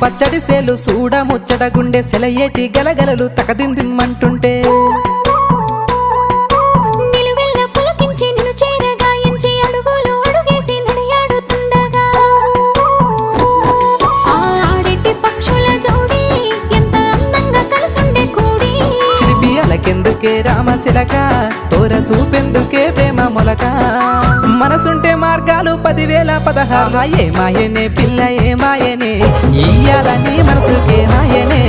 పచ్చడి సేలు సూడ ముచ్చట గుండె సెలయేటి గలగలలు తకదిందిమ్మంటుంటే కెందుకే రామశిలక తోర సూపెందుకే ప్రేమ మొలక మనసుంటే మార్గాలు 10,016 ఏ మాయనే పిల్ల ఏ మాయనే ఇయ్యాలని మనసుకే మాయనే